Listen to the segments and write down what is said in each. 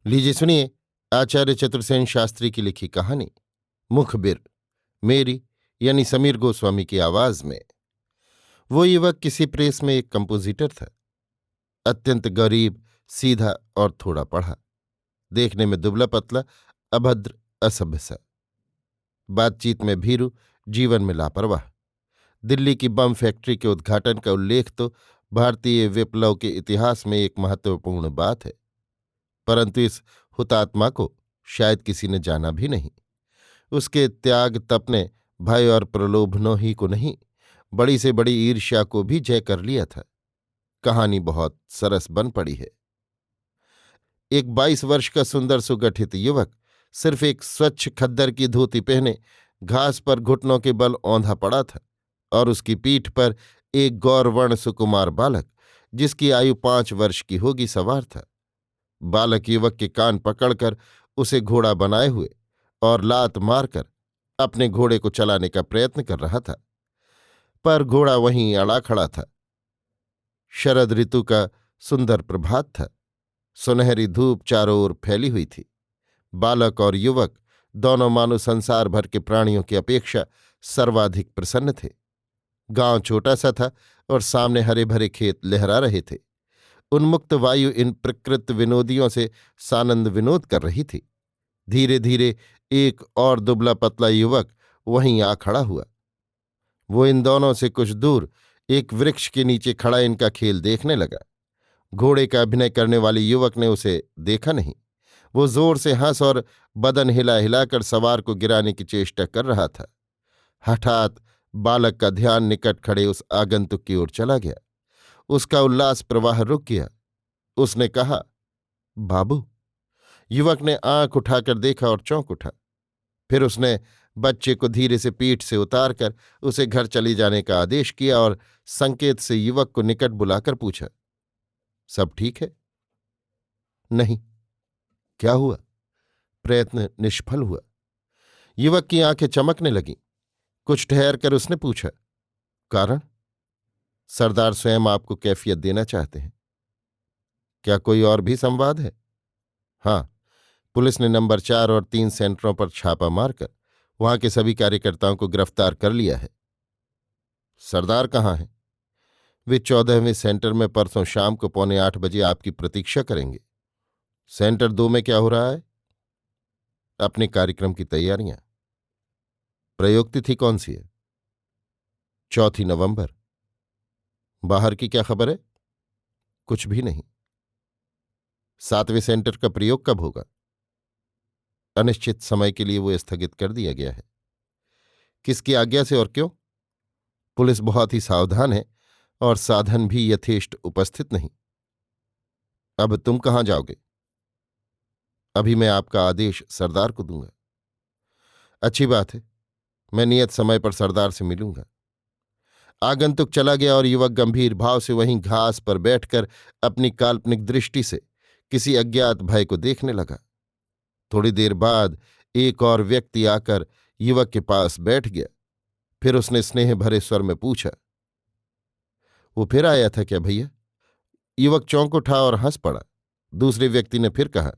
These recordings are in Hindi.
लीजिए सुनिए आचार्य चतुर्सेन शास्त्री की लिखी कहानी मुखबिर, मेरी यानी समीर गोस्वामी की आवाज में। वो युवक किसी प्रेस में एक कंपोजिटर था। अत्यंत गरीब, सीधा और थोड़ा पढ़ा, देखने में दुबला पतला, अभद्र, असभ्य सा। बातचीत में भीरू, जीवन में लापरवाह। दिल्ली की बम फैक्ट्री के उद्घाटन का उल्लेख तो भारतीय विप्लव के इतिहास में एक महत्वपूर्ण बात है, परंतु इस हुतात्मा को शायद किसी ने जाना भी नहीं। उसके त्याग तप ने भय और प्रलोभनों ही को नहीं, बड़ी से बड़ी ईर्ष्या को भी जय कर लिया था। कहानी बहुत सरस बन पड़ी है। एक 22 वर्ष का सुंदर सुगठित युवक सिर्फ एक स्वच्छ खद्दर की धोती पहने घास पर घुटनों के बल औंधा पड़ा था, और उसकी पीठ पर एक गौरवर्ण सुकुमार बालक, जिसकी आयु 5 वर्ष की होगी, सवार था। बालक युवक के कान पकड़कर उसे घोड़ा बनाए हुए और लात मारकर अपने घोड़े को चलाने का प्रयत्न कर रहा था, पर घोड़ा वहीं अड़ा खड़ा था। शरद ऋतु का सुंदर प्रभात था। सुनहरी धूप चारों ओर फैली हुई थी। बालक और युवक दोनों मानो संसार भर के प्राणियों की अपेक्षा सर्वाधिक प्रसन्न थे। गांव छोटा सा था और सामने हरे भरे खेत लहरा रहे थे। उन्मुक्त वायु इन प्रकृत विनोदियों से सानंद विनोद कर रही थी। धीरे धीरे एक और दुबला पतला युवक वहीं आ खड़ा हुआ। वो इन दोनों से कुछ दूर एक वृक्ष के नीचे खड़ा इनका खेल देखने लगा। घोड़े का अभिनय करने वाले युवक ने उसे देखा नहीं। वो जोर से हंस और बदन हिला हिलाकर सवार को गिराने की चेष्टा कर रहा था। हठात बालक का ध्यान निकट खड़े उस आगंतुक की ओर चला गया। उसका उल्लास प्रवाह रुक गया। उसने कहा, बाबू। युवक ने आंख उठाकर देखा और चौंक उठा। फिर उसने बच्चे को धीरे से पीठ से उतारकर उसे घर चली जाने का आदेश किया और संकेत से युवक को निकट बुलाकर पूछा, सब ठीक है? नहीं। क्या हुआ? प्रयत्न निष्फल हुआ। युवक की आंखें चमकने लगीं। कुछ ठहर कर उसने पूछा, कारण? सरदार स्वयं आपको कैफियत देना चाहते हैं। क्या कोई और भी संवाद है? हाँ, पुलिस ने नंबर 4 और 3 सेंटरों पर छापा मारकर वहां के सभी कार्यकर्ताओं को गिरफ्तार कर लिया है। सरदार कहाँ हैं? वे 14वें सेंटर में परसों शाम को 7:45 बजे आपकी प्रतीक्षा करेंगे। सेंटर 2 में क्या हो रहा है? अपने कार्यक्रम की तैयारियां। प्रयोग तिथि कौन सी है? 4 नवंबर। बाहर की क्या खबर है? कुछ भी नहीं। 7वें सेंटर का प्रयोग कब होगा? अनिश्चित समय के लिए वो स्थगित कर दिया गया है। किसकी आज्ञा से और क्यों? पुलिस बहुत ही सावधान है और साधन भी यथेष्ट उपस्थित नहीं। अब तुम कहाँ जाओगे? अभी मैं आपका आदेश सरदार को दूंगा। अच्छी बात है, मैं नियत समय पर सरदार से मिलूंगा। आगंतुक चला गया और युवक गंभीर भाव से वहीं घास पर बैठकर अपनी काल्पनिक दृष्टि से किसी अज्ञात भय को देखने लगा। थोड़ी देर बाद एक और व्यक्ति आकर युवक के पास बैठ गया। फिर उसने स्नेह भरे स्वर में पूछा, वो फिर आया था क्या भैया? युवक चौंक उठा और हंस पड़ा। दूसरे व्यक्ति ने फिर कहा,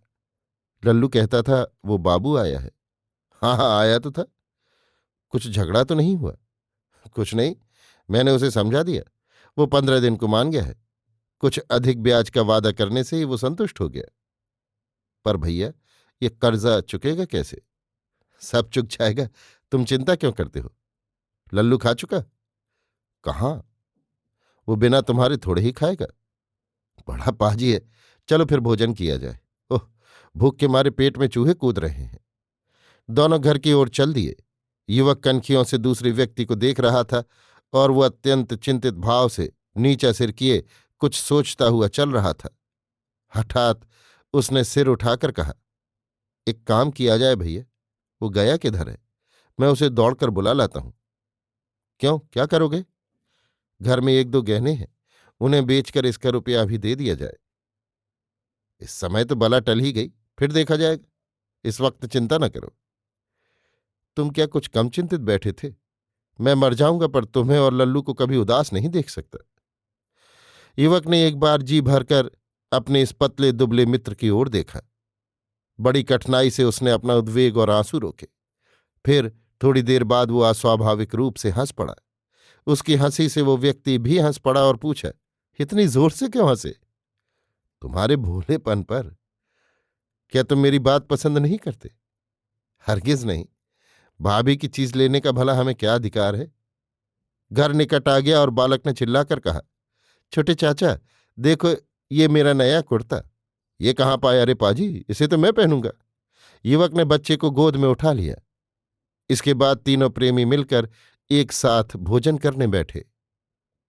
लल्लू कहता था वो बाबू आया है। हाँ हाँ, आया तो था। कुछ झगड़ा तो नहीं हुआ? कुछ नहीं, मैंने उसे समझा दिया। वो 15 दिन को मान गया है। कुछ अधिक ब्याज का वादा करने से ही वो संतुष्ट हो गया। पर भैया, ये कर्जा चुकेगा कैसे? सब चुक जाएगा, तुम चिंता क्यों करते हो? लल्लू खा चुका? कहाँ, वो बिना तुम्हारे थोड़े ही खाएगा। बड़ा पाजी है। चलो फिर भोजन किया जाए। ओह, भूख के मारे पेट में चूहे कूद रहे हैं। दोनों घर की ओर चल दिए। युवक कनखियों से दूसरे व्यक्ति को देख रहा था और वो अत्यंत चिंतित भाव से नीचा सिर किए कुछ सोचता हुआ चल रहा था। हठात उसने सिर उठाकर कहा, एक काम किया जाए भैया। वो गया किधर है? मैं उसे दौड़कर बुला लाता हूं। क्यों, क्या करोगे? घर में 1-2 गहने हैं, उन्हें बेचकर इसका रुपया अभी दे दिया जाए। इस समय तो बला टल ही गई, फिर देखा जाएगा। इस वक्त चिंता न करो। तुम क्या कुछ कम चिंतित बैठे थे? मैं मर जाऊंगा पर तुम्हें और लल्लू को कभी उदास नहीं देख सकता। युवक ने एक बार जी भरकर अपने इस पतले दुबले मित्र की ओर देखा। बड़ी कठिनाई से उसने अपना उद्वेग और आंसू रोके। फिर थोड़ी देर बाद वो अस्वाभाविक रूप से हंस पड़ा। उसकी हंसी से वो व्यक्ति भी हंस पड़ा और पूछा, इतनी जोर से क्यों हंसे? तुम्हारे भोलेपन पर। क्या तुम मेरी बात पसंद नहीं करते? हरगिज नहीं। भाभी की चीज लेने का भला हमें क्या अधिकार है? घर निकट आ गया और बालक ने चिल्लाकर कहा, छोटे चाचा, देखो, ये मेरा नया कुर्ता। ये कहाँ पाया? अरे पाजी, इसे तो मैं पहनूंगा। युवक ने बच्चे को गोद में उठा लिया। इसके बाद तीनों प्रेमी मिलकर एक साथ भोजन करने बैठे।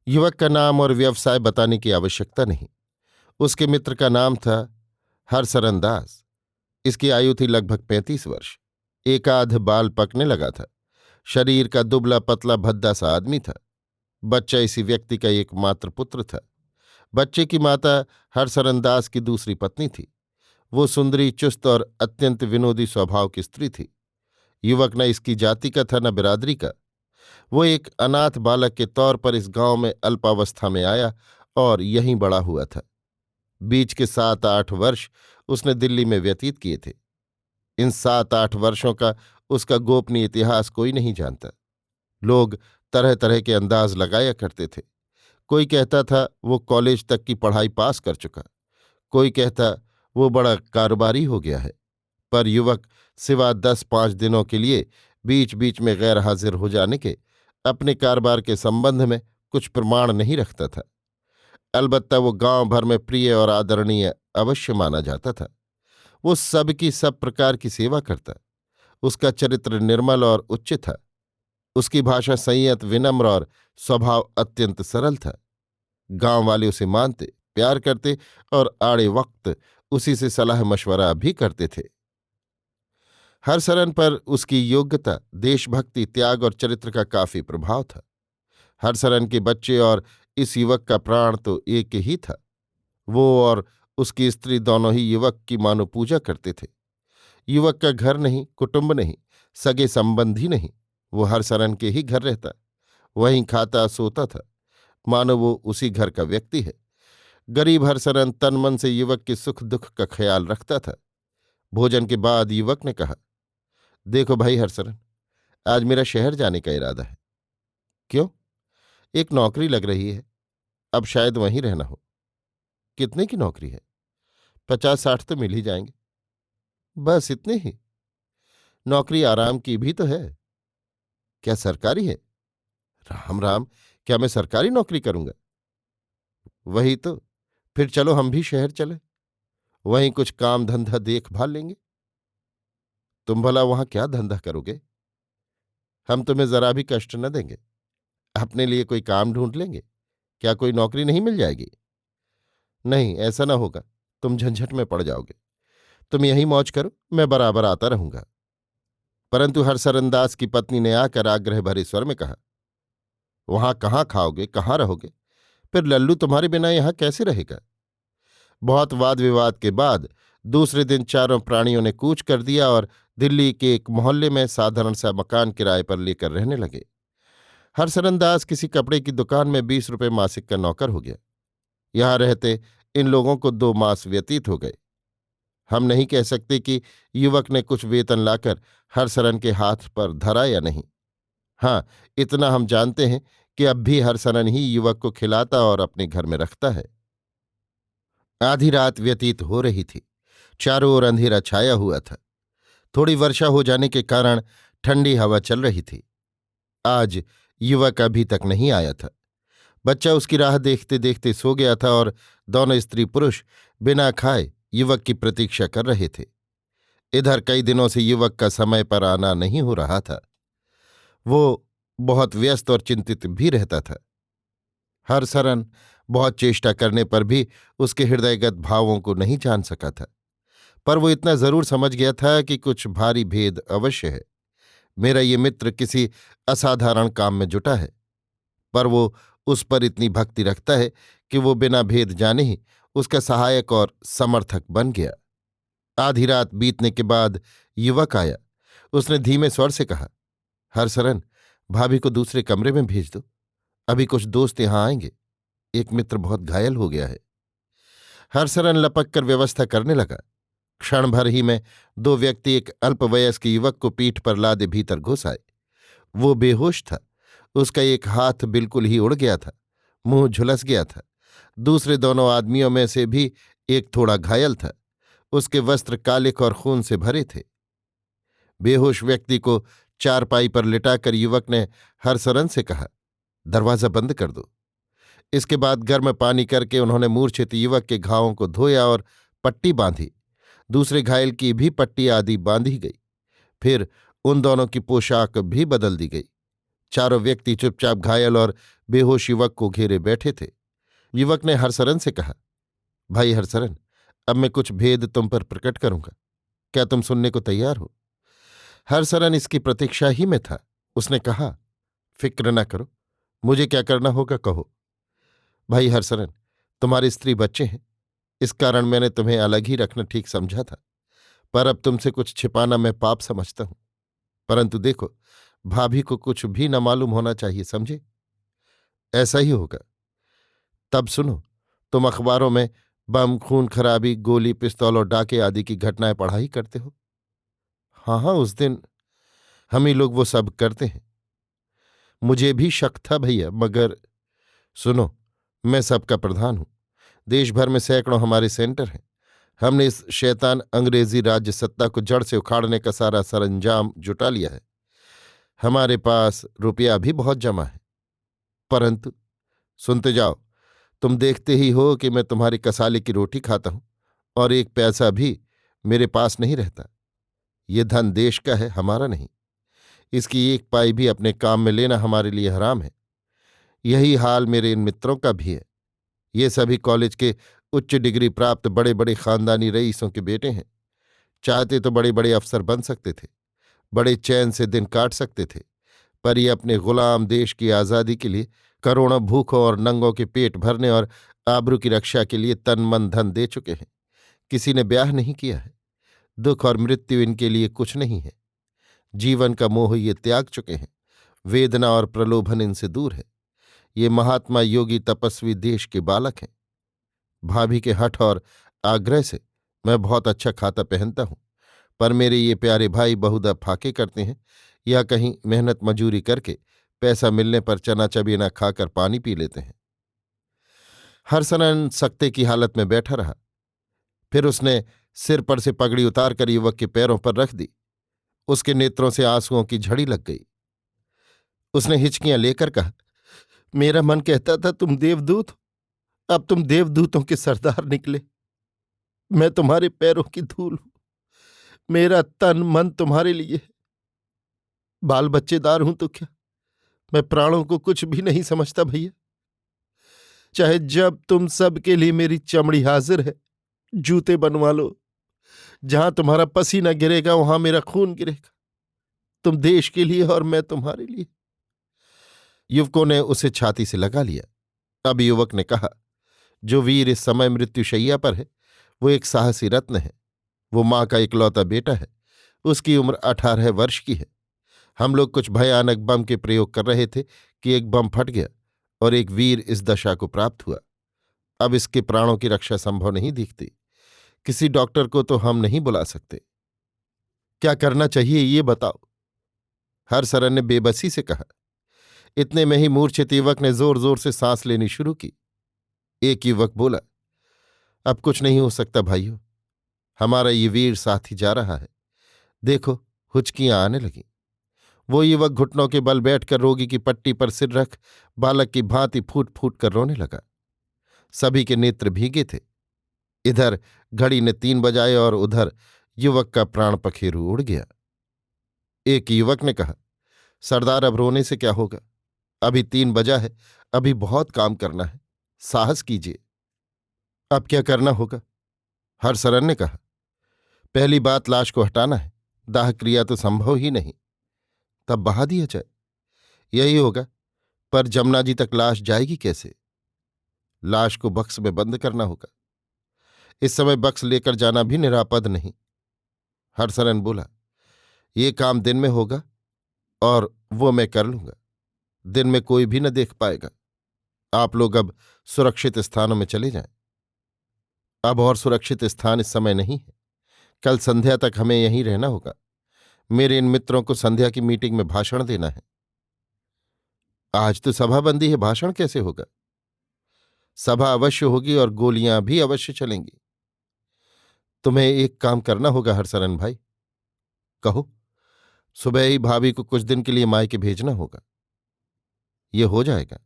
युवक का नाम और व्यवसाय बताने की आवश्यकता नहीं। उसके मित्र का नाम था हरसरन दास। इसकी आयु थी लगभग 35 वर्ष। एकाध बाल पकने लगा था। शरीर का दुबला पतला भद्दा सा आदमी था। बच्चा इसी व्यक्ति का एकमात्र पुत्र था। बच्चे की माता हरसरन दास की दूसरी पत्नी थी। वो सुंदरी, चुस्त और अत्यंत विनोदी स्वभाव की स्त्री थी। युवक न इसकी जाति का था न बिरादरी का। वो एक अनाथ बालक के तौर पर इस गांव में अल्पावस्था में आया और यहीं बड़ा हुआ था। बीच के 7-8 वर्ष उसने दिल्ली में व्यतीत किए थे। इन 7-8 वर्षों का उसका गोपनीय इतिहास कोई नहीं जानता। लोग तरह तरह के अंदाज लगाया करते थे। कोई कहता था वो कॉलेज तक की पढ़ाई पास कर चुका, कोई कहता वो बड़ा कारोबारी हो गया है। पर युवक सिवा 10-5 दिनों के लिए बीच बीच में गैर हाजिर हो जाने के अपने कारोबार के संबंध में कुछ प्रमाण नहीं रखता था। अलबत्ता वो गांव भर में प्रिय और आदरणीय अवश्य माना जाता था। वो सबकी सब प्रकार की सेवा करता। उसका चरित्र निर्मल और उच्च था। उसकी भाषा संयत, विनम्र और स्वभाव अत्यंत सरल था। गांव वाले उसे मानते, प्यार करते और आड़े वक्त उसी से सलाह मशवरा भी करते थे। हरसरन पर उसकी योग्यता, देशभक्ति, त्याग और चरित्र का काफी प्रभाव था। हरसरन के बच्चे और इस युवक का प्राण तो एक ही था। वो और उसकी स्त्री दोनों ही युवक की मानो पूजा करते थे। युवक का घर नहीं, कुटुंब नहीं, सगे संबंधी नहीं। वो हरसरन के ही घर रहता, वहीं खाता सोता था, मानो वो उसी घर का व्यक्ति है। गरीब हरसरन तन मन से युवक के सुख दुख का ख्याल रखता था। भोजन के बाद युवक ने कहा, देखो भाई हरसरन, आज मेरा शहर जाने का इरादा है। क्यों? एक नौकरी लग रही है, अब शायद वहीं रहना हो। कितने की नौकरी है? 50-60 तो मिल ही जाएंगे। बस इतने ही? नौकरी आराम की भी तो है। क्या सरकारी है? राम राम, क्या मैं सरकारी नौकरी करूंगा? वही तो। फिर चलो हम भी शहर चले, वहीं कुछ काम धंधा देखभाल लेंगे। तुम भला वहां क्या धंधा करोगे? हम तुम्हें जरा भी कष्ट न देंगे, अपने लिए कोई काम ढूंढ लेंगे। क्या कोई नौकरी नहीं मिल जाएगी? नहीं, ऐसा ना होगा, तुम झंझट में पड़ जाओगे। तुम यहीं मौज करो, मैं बराबर आता रहूंगा। परंतु हरसरनदास की पत्नी ने आकर आग्रह भरे स्वर में कहा, वहां कहाँ खाओगे, कहाँ रहोगे? फिर लल्लू तुम्हारे बिना यहां कैसे रहेगा? बहुत वाद विवाद के बाद दूसरे दिन चारों प्राणियों ने कूच कर दिया और दिल्ली के एक मोहल्ले में साधारण सा मकान किराए पर लेकर रहने लगे। हरसरनदास किसी कपड़े की दुकान में 20 रुपये मासिक का नौकर हो गया। यहां रहते इन लोगों को 2 मास व्यतीत हो गए। हम नहीं कह सकते कि युवक ने कुछ वेतन लाकर हरसरन के हाथ पर धरा या नहीं। हाँ, इतना हम जानते हैं कि अब भी हरसरन ही युवक को खिलाता और अपने घर में रखता है। आधी रात व्यतीत हो रही थी। चारों ओर अंधेरा छाया हुआ था। थोड़ी वर्षा हो जाने के कारण ठंडी हवा चल रही थी। आज युवक अभी तक नहीं आया था। बच्चा उसकी राह देखते देखते सो गया था और दोनों स्त्री पुरुष बिना खाए युवक की प्रतीक्षा कर रहे थे। इधर कई दिनों से युवक का समय पर आना नहीं हो रहा था। वो बहुत व्यस्त और चिंतित भी रहता था। हरसरन बहुत चेष्टा करने पर भी उसके हृदयगत भावों को नहीं जान सका था। पर वो इतना जरूर समझ गया था कि कुछ भारी भेद अवश्य है। मेरा ये मित्र किसी असाधारण काम में जुटा है, पर वो उस पर इतनी भक्ति रखता है कि वो बिना भेद जाने ही उसका सहायक और समर्थक बन गया। आधी रात बीतने के बाद युवक आया। उसने धीमे स्वर से कहा, हरसरन, भाभी को दूसरे कमरे में भेज दो, अभी कुछ दोस्त यहां आएंगे। एक मित्र बहुत घायल हो गया है। हरसरन लपक कर व्यवस्था करने लगा। क्षण भर ही में दो व्यक्ति एक अल्पवयस्क युवक को पीठ पर लादे भीतर घुस आए। वो बेहोश था। उसका एक हाथ बिल्कुल ही उड़ गया था, मुंह झुलस गया था। दूसरे दोनों आदमियों में से भी एक थोड़ा घायल था। उसके वस्त्र कालिक और खून से भरे थे। बेहोश व्यक्ति को चारपाई पर लिटाकर युवक ने हरसरन से कहा, दरवाजा बंद कर दो। इसके बाद गर्म पानी करके उन्होंने मूर्छित युवक के घावों को धोया और पट्टी बांधी। दूसरे घायल की भी पट्टी आदि बांधी गई। फिर उन दोनों की पोशाक भी बदल दी गई। चारों व्यक्ति चुपचाप घायल और बेहोश युवक को घेरे बैठे थे। युवक ने हरसरन से कहा, भाई हरसरन, अब मैं कुछ भेद तुम पर प्रकट करूंगा। क्या तुम सुनने को तैयार हो? हरसरन इसकी प्रतीक्षा ही में था। उसने कहा, फिक्र न करो, मुझे क्या करना होगा कहो। भाई हरसरन, तुम्हारी स्त्री बच्चे हैं, इस कारण मैंने तुम्हें अलग ही रखना ठीक समझा था, पर अब तुमसे कुछ छिपाना मैं पाप समझता हूं। परंतु देखो, भाभी को कुछ भी न मालूम होना चाहिए, समझे? ऐसा ही होगा। तब सुनो, तुम अखबारों में बम, खून खराबी, गोली, पिस्तौल और डाके आदि की घटनाएं पढ़ा ही करते हो। हाँ हाँ, उस दिन हम ही लोग वो सब करते हैं। मुझे भी शक था भैया, मगर सुनो, मैं सबका प्रधान हूं। देश भर में सैकड़ों हमारे सेंटर हैं। हमने इस शैतान अंग्रेजी राज्य सत्ता को जड़ से उखाड़ने का सारा सरंजाम जुटा लिया है। हमारे पास रुपया भी बहुत जमा है। परंतु सुनते जाओ, तुम देखते ही हो कि मैं तुम्हारी कसाले की रोटी खाता हूं और एक पैसा भी मेरे पास नहीं रहता। ये धन देश का है, हमारा नहीं। इसकी एक पाई भी अपने काम में लेना हमारे लिए हराम है। यही हाल मेरे इन मित्रों का भी है। ये सभी कॉलेज के उच्च डिग्री प्राप्त बड़े बड़े खानदानी रईसों के बेटे हैं। चाहते तो बड़े बड़े अफसर बन सकते थे, बड़े चैन से दिन काट सकते थे, पर ये अपने गुलाम देश की आज़ादी के लिए करोड़ों भूखों और नंगों के पेट भरने और आबरू की रक्षा के लिए तन मन धन दे चुके हैं। किसी ने ब्याह नहीं किया है। दुख और मृत्यु इनके लिए कुछ नहीं है। जीवन का मोह ये त्याग चुके हैं। वेदना और प्रलोभन इनसे दूर है। ये महात्मा योगी तपस्वी देश के बालक हैं। भाभी के हठ और आग्रह से मैं बहुत अच्छा खाता पहनता हूं, पर मेरे ये प्यारे भाई बहुधा फाके करते हैं या कहीं मेहनत मजूरी करके पैसा मिलने पर चना चबेना खाकर पानी पी लेते हैं। हरसनन सख्ते की हालत में बैठा रहा। फिर उसने सिर पर से पगड़ी उतार कर युवक के पैरों पर रख दी। उसके नेत्रों से आंसुओं की झड़ी लग गई। उसने हिचकियां लेकर कहा, मेरा मन कहता था तुम देवदूत हो, अब तुम देवदूतों के सरदार निकले। मैं तुम्हारे पैरों की धूल हूं। मेरा तन मन तुम्हारे लिए है। बाल बच्चेदार हूं तो क्या, मैं प्राणों को कुछ भी नहीं समझता भैया। चाहे जब तुम सब के लिए मेरी चमड़ी हाजिर है, जूते बनवा लो। जहां तुम्हारा पसीना गिरेगा वहां मेरा खून गिरेगा। तुम देश के लिए और मैं तुम्हारे लिए। युवकों ने उसे छाती से लगा लिया। अब युवक ने कहा, जो वीर इस समय मृत्युशैया पर है वो एक साहसी रत्न है। वो मां का इकलौता बेटा है। उसकी उम्र 18 वर्ष की है। हम लोग कुछ भयानक बम के प्रयोग कर रहे थे कि एक बम फट गया और एक वीर इस दशा को प्राप्त हुआ। अब इसके प्राणों की रक्षा संभव नहीं दिखती। किसी डॉक्टर को तो हम नहीं बुला सकते। क्या करना चाहिए ये बताओ? हरसरन ने बेबसी से कहा। इतने में ही मूर्छित युवक ने जोर जोर से सांस लेनी शुरू की। एक युवक बोला, अब कुछ नहीं हो सकता भाइयों, हमारा ये वीर साथी जा रहा है। देखो, हुचकियां आने लगीं। वो युवक घुटनों के बल बैठकर रोगी की पट्टी पर सिर रख बालक की भांति फूट फूट कर रोने लगा। सभी के नेत्र भीगे थे। इधर घड़ी ने 3 बजाए और उधर युवक का प्राण पखेरु उड़ गया। एक युवक ने कहा, सरदार अब रोने से क्या होगा? अभी 3 बजा है, अभी बहुत काम करना है, साहस कीजिए। अब क्या करना होगा? हरसरन ने कहा, पहली बात लाश को हटाना है। दाह क्रिया तो संभव ही नहीं, तब बहा दिया जाए, यही होगा। पर जमुना जी तक लाश जाएगी कैसे? लाश को बक्स में बंद करना होगा। इस समय बक्स लेकर जाना भी निरापद नहीं। हरसरन बोला, ये काम दिन में होगा और वो मैं कर लूंगा। दिन में कोई भी न देख पाएगा। आप लोग अब सुरक्षित स्थानों में चले जाएं। अब और सुरक्षित स्थान इस समय नहीं है, कल संध्या तक हमें यहीं रहना होगा। मेरे इन मित्रों को संध्या की मीटिंग में भाषण देना है। आज तो सभा बंदी है, भाषण कैसे होगा? सभा अवश्य होगी और गोलियां भी अवश्य चलेंगी। तुम्हें एक काम करना होगा हरसरन भाई। कहो। सुबह ही भाभी को कुछ दिन के लिए मायके भेजना होगा। ये हो जाएगा।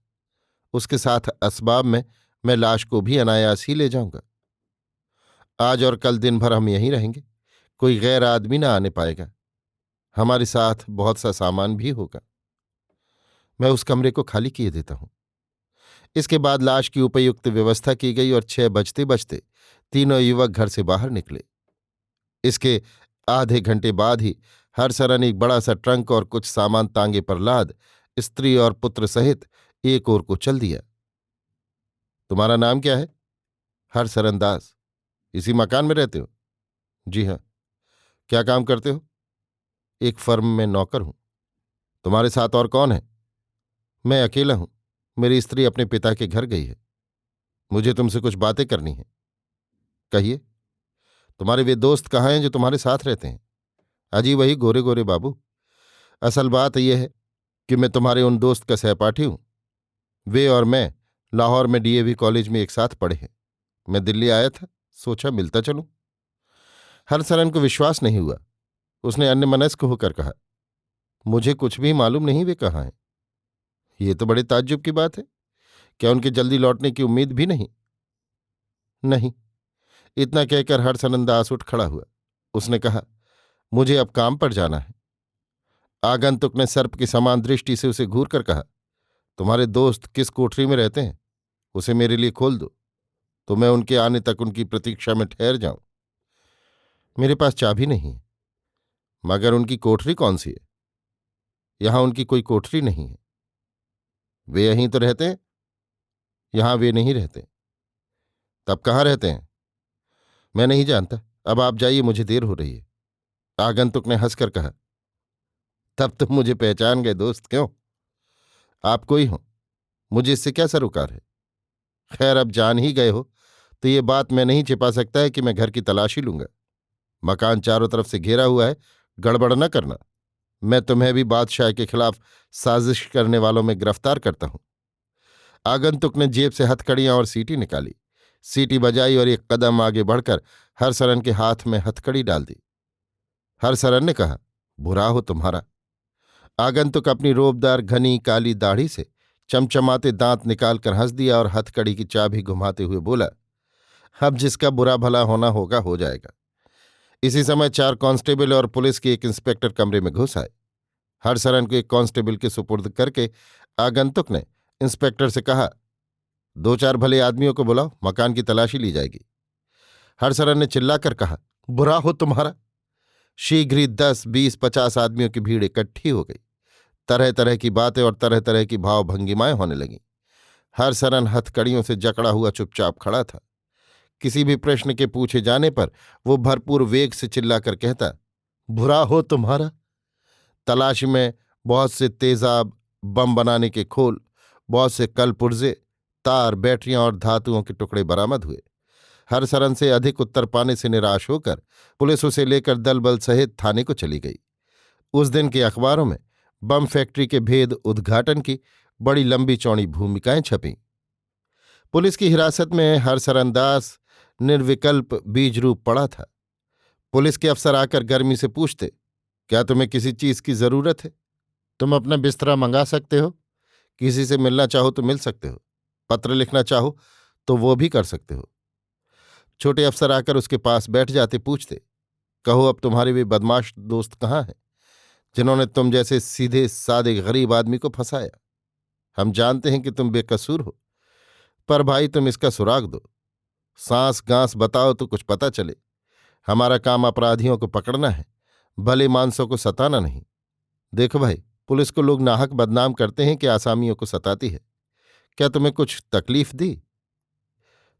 उसके साथ असबाब में मैं लाश को भी अनायास ही ले जाऊंगा। आज और कल दिन भर हम यहीं रहेंगे। कोई गैर आदमी ना आने पाएगा। हमारे साथ बहुत सा सामान भी होगा। मैं उस कमरे को खाली किए देता हूं। इसके बाद लाश की उपयुक्त व्यवस्था की गई और 6 बजते बजते तीनों युवक घर से बाहर निकले। इसके आधे घंटे बाद ही हरसरन एक बड़ा सा ट्रंक और कुछ सामान तांगे पर लाद स्त्री और पुत्र सहित एक ओर को चल दिया। तुम्हारा नाम क्या है? हरसरन दास। इसी मकान में रहते हो? जी हाँ। क्या काम करते हो? एक फर्म में नौकर हूं। तुम्हारे साथ और कौन है? मैं अकेला हूं। मेरी स्त्री अपने पिता के घर गई है। मुझे तुमसे कुछ बातें करनी है। कहिए। तुम्हारे वे दोस्त कहाँ हैं जो तुम्हारे साथ रहते हैं? अजी वही गोरे गोरे बाबू। असल बात यह है कि मैं तुम्हारे उन दोस्त का सहपाठी हूं। वे और मैं लाहौर में डीएवी कॉलेज में एक साथ पढ़े हैं। मैं दिल्ली आया था, सोचा मिलता चलूं। हरसरन को विश्वास नहीं हुआ। उसने अन्यमनस्क होकर कहा, मुझे कुछ भी मालूम नहीं वे कहाँ हैं। ये तो बड़े ताज्जुब की बात है। क्या उनके जल्दी लौटने की उम्मीद भी नहीं? नहीं। इतना कहकर हरसरन दास उठ खड़ा हुआ। उसने कहा, मुझे अब काम पर जाना है। आगंतुक ने सर्प की समान दृष्टि से उसे घूर कर कहा, तुम्हारे दोस्त किस कोठरी में रहते हैं? उसे मेरे लिए खोल दो तो मैं उनके आने तक उनकी प्रतीक्षा में ठहर जाऊं। मेरे पास चाबी नहीं है। मगर उनकी कोठरी कौन सी है? यहां उनकी कोई कोठरी नहीं है। वे यहीं तो रहते हैं। यहां वे नहीं रहते। तब कहाँ रहते हैं? मैं नहीं जानता। अब आप जाइए, मुझे देर हो रही है। आगंतुक ने हंसकर कहा, तब तुम मुझे पहचान गए दोस्त। क्यों? आप कोई हो, मुझे इससे क्या सरोकार है? खैर, अब जान ही गए हो तो ये बात मैं नहीं छिपा सकता है कि मैं घर की तलाशी लूंगा। मकान चारों तरफ से घेरा हुआ है। गड़बड़ न करना। मैं तुम्हें भी बादशाह के खिलाफ साजिश करने वालों में गिरफ्तार करता हूं। आगंतुक ने जेब से हथकड़ियां और सीटी निकाली। सीटी बजाई और एक कदम आगे बढ़कर हरसरन के हाथ में हथकड़ी डाल दी। हरसरन ने कहा, बुरा हो तुम्हारा। आगंतुक अपनी रोबदार घनी काली दाढ़ी से चमचमाते दांत निकालकर हंस दिया और हथकड़ी की चाबी घुमाते हुए बोला, अब जिसका बुरा भला होना होगा हो जाएगा। इसी समय 4 कांस्टेबल और पुलिस के एक इंस्पेक्टर कमरे में घुस आए। हरसरन को एक कांस्टेबल के सुपुर्द करके आगंतुक ने इंस्पेक्टर से कहा, 2-4 भले आदमियों को बुलाओ, मकान की तलाशी ली जाएगी। हरसरन ने चिल्लाकर कहा, बुरा हो तुम्हारा। शीघ्र ही 10, 20, 50 आदमियों की भीड़ इकट्ठी हो गई। तरह तरह की बातें और तरह तरह की भावभंगिमाएं होने लगीं। हरसरन हथकड़ियों से जकड़ा हुआ चुपचाप खड़ा था। किसी भी प्रश्न के पूछे जाने पर वो भरपूर वेग से चिल्लाकर कहता, बुरा हो तुम्हारा। तलाशी में बहुत से तेजाब, बम बनाने के खोल, बहुत से कलपुर्जे, तार, बैटरियां और धातुओं के टुकड़े बरामद हुए। हरसरन से अधिक उत्तर पाने से निराश होकर पुलिस उसे लेकर दल बल सहित थाने को चली गई। उस दिन के अखबारों में बम फैक्ट्री के भेद उद्घाटन की बड़ी लंबी चौड़ी भूमिकाएं छपीं। पुलिस की हिरासत में हरसरन दास निर्विकल्प बीज रूप पड़ा था। पुलिस के अफसर आकर गर्मी से पूछते, क्या तुम्हें किसी चीज की जरूरत है? तुम अपना बिस्तरा मंगा सकते हो। किसी से मिलना चाहो तो मिल सकते हो। पत्र लिखना चाहो तो वो भी कर सकते हो। छोटे अफसर आकर उसके पास बैठ जाते, पूछते, कहो अब तुम्हारे वे बदमाश दोस्त कहाँ हैं जिन्होंने तुम जैसे सीधे सादे गरीब आदमी को फंसाया? हम जानते हैं कि तुम बेकसूर हो, पर भाई तुम इसका सुराग दो। सांस गांस बताओ तो कुछ पता चले। हमारा काम अपराधियों को पकड़ना है, भले मानसों को सताना नहीं। देखो भाई, पुलिस को लोग नाहक बदनाम करते हैं कि आसामियों को सताती है। क्या तुम्हें कुछ तकलीफ दी?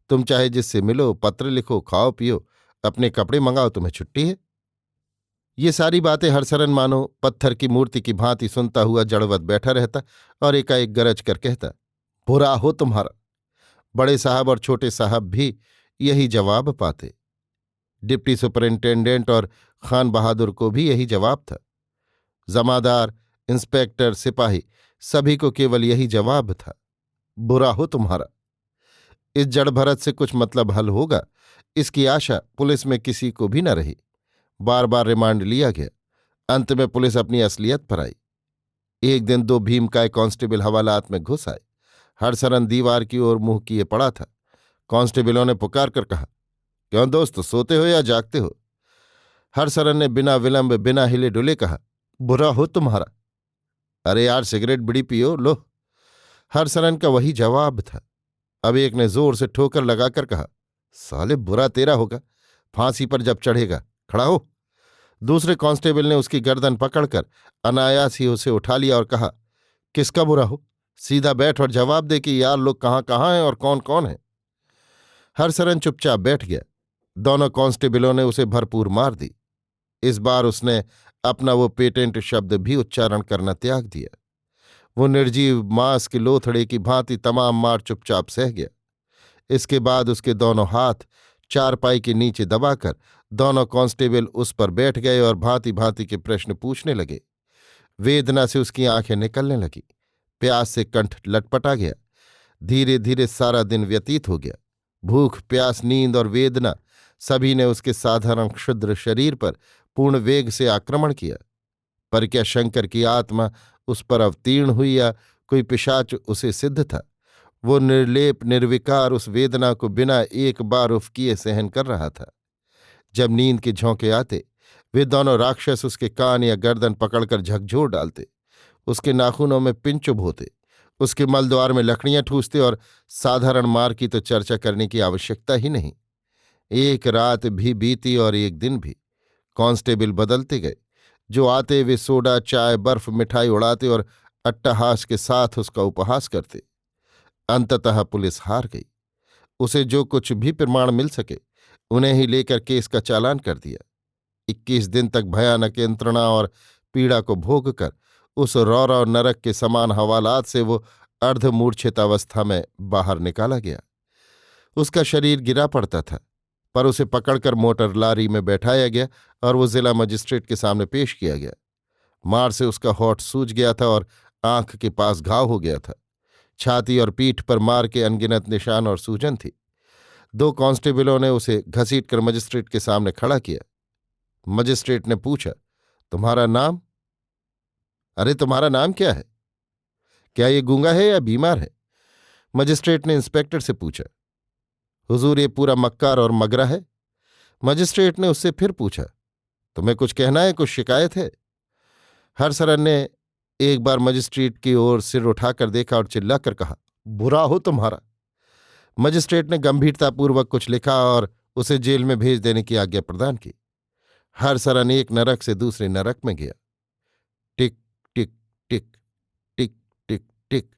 तुम चाहे जिससे मिलो, पत्र लिखो, खाओ पियो, अपने कपड़े मंगाओ, तुम्हें छुट्टी है। ये सारी बातें हरसरन मानो पत्थर की मूर्ति की भांति सुनता हुआ जड़वत बैठा रहता और एकाएक गरज कर कहता, बुरा हो तुम्हारा। बड़े साहब और छोटे साहब भी यही जवाब पाते। डिप्टी सुपरिंटेंडेंट और खान बहादुर को भी यही जवाब था। जमादार, इंस्पेक्टर, सिपाही सभी को केवल यही जवाब था, बुरा हो तुम्हारा। इस जड़ भरत से कुछ मतलब हल होगा, इसकी आशा पुलिस में किसी को भी न रही। बार बार रिमांड लिया गया। अंत में पुलिस अपनी असलियत पर आई। एक दिन 2 भीमकाय कांस्टेबल हवालात में घुस आए। हरसरन दीवार की ओर मुंह किए पड़ा था। कांस्टेबलों ने पुकार कर कहा, क्यों दोस्त, सोते हो या जागते हो? हरसरन ने बिना विलंब, बिना हिले डुले कहा, बुरा हो तुम्हारा। अरे यार, सिगरेट बीड़ी पियो, लो। हरसरन का वही जवाब था। अब एक ने जोर से ठोकर लगाकर कहा, साले बुरा तेरा होगा, फांसी पर जब चढ़ेगा, खड़ा हो। दूसरे कांस्टेबल ने उसकी गर्दन पकड़कर अनायास ही उसे उठा लिया और कहा, किसका बुरा हो? सीधा बैठ और जवाब दे कि यार लोग कहाँ कहाँ हैं और कौन कौन है। हरसरन चुपचाप बैठ गया। दोनों कांस्टेबलों ने उसे भरपूर मार दी। इस बार उसने अपना वो पेटेंट शब्द भी उच्चारण करना त्याग दिया। वो निर्जीव मांस के लोथड़े की भांति तमाम मार चुपचाप सह गया। इसके बाद उसके दोनों हाथ चारपाई के नीचे दबाकर दोनों कांस्टेबल उस पर बैठ गए और भांति भांति के प्रश्न पूछने लगे। वेदना से उसकी आंखें निकलने लगी। प्यास से कंठ लटपटा गया। धीरे धीरे सारा दिन व्यतीत हो गया। भूख, प्यास, नींद और वेदना सभी ने उसके साधारण क्षुद्र शरीर पर पूर्ण वेग से आक्रमण किया। पर क्या शंकर की आत्मा उस पर अवतीर्ण हुई या कोई पिशाच उसे सिद्ध था? वो निर्लेप निर्विकार उस वेदना को बिना एक बार उफ किए सहन कर रहा था। जब नींद के झोंके आते, वे दोनों राक्षस उसके कान या गर्दन पकड़कर झकझोर डालते, उसके नाखूनों में पिन चुभ होते, उसके मलद्वार में लकड़ियां ठूसते और साधारण मार की तो चर्चा करने की आवश्यकता ही नहीं। एक रात भी बीती और एक दिन भी। कांस्टेबल बदलते गए। जो आते वे सोडा, चाय, बर्फ, मिठाई उड़ाते और अट्टहास के साथ उसका उपहास करते। अंततः पुलिस हार गई। उसे जो कुछ भी प्रमाण मिल सके उन्हें ही लेकर केस का चालान कर दिया। 21 दिन तक भयानक यंत्रणा और पीड़ा को भोग कर उस रौरव नरक के समान हवालात से वो अर्धमूर्छित अवस्था में बाहर निकाला गया। उसका शरीर गिरा पड़ता था, पर उसे पकड़कर मोटर लारी में बैठाया गया और वो जिला मजिस्ट्रेट के सामने पेश किया गया। मार से उसका होठ सूज गया था और आंख के पास घाव हो गया था। छाती और पीठ पर मार के अनगिनत निशान और सूजन थी। 2 कांस्टेबलों ने उसे घसीटकर मजिस्ट्रेट के सामने खड़ा किया। मजिस्ट्रेट ने पूछा, तुम्हारा नाम? अरे तुम्हारा नाम क्या है? क्या ये गूंगा है या बीमार है? मजिस्ट्रेट ने इंस्पेक्टर से पूछा। हुजूर, ये पूरा मक्कार और मगरा है। मजिस्ट्रेट ने उससे फिर पूछा, तुम्हें कुछ कहना है, कुछ शिकायत है? हरसरन ने एक बार मजिस्ट्रेट की ओर सिर उठाकर देखा और चिल्लाकर कहा, बुरा हो तुम्हारा। मजिस्ट्रेट ने गंभीरतापूर्वक कुछ लिखा और उसे जेल में भेज देने की आज्ञा प्रदान की। हरसरन एक नरक से दूसरे नरक में गया। टिक टिक टिक टिक टिक टिक।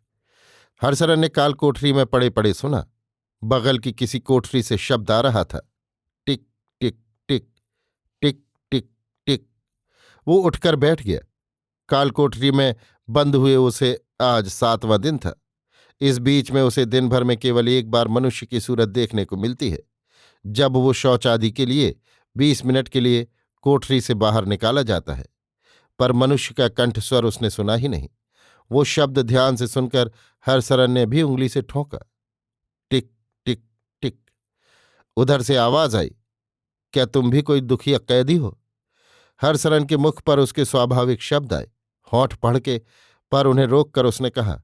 हरसरन ने काल कोठरी में पड़े पड़े सुना। बगल की किसी कोठरी से शब्द आ रहा था, टिक टिक टिक टिक टिक टिक। वो उठकर बैठ गया। काल कोठरी में बंद हुए उसे आज 7वां दिन था। इस बीच में उसे दिन भर में केवल एक बार मनुष्य की सूरत देखने को मिलती है, जब वो शौच आदि के लिए 20 मिनट के लिए कोठरी से बाहर निकाला जाता है। पर मनुष्य का कंठस्वर उसने सुना ही नहीं। वो शब्द ध्यान से सुनकर हरसरन ने भी उंगली से ठोंका, टिक टिक टिक। उधर से आवाज आई, क्या तुम भी कोई दुखिया कैदी हो? हरसरन के मुख पर उसके स्वाभाविक शब्द आए, होंठ पढ़ के, पर उन्हें रोककर उसने कहा,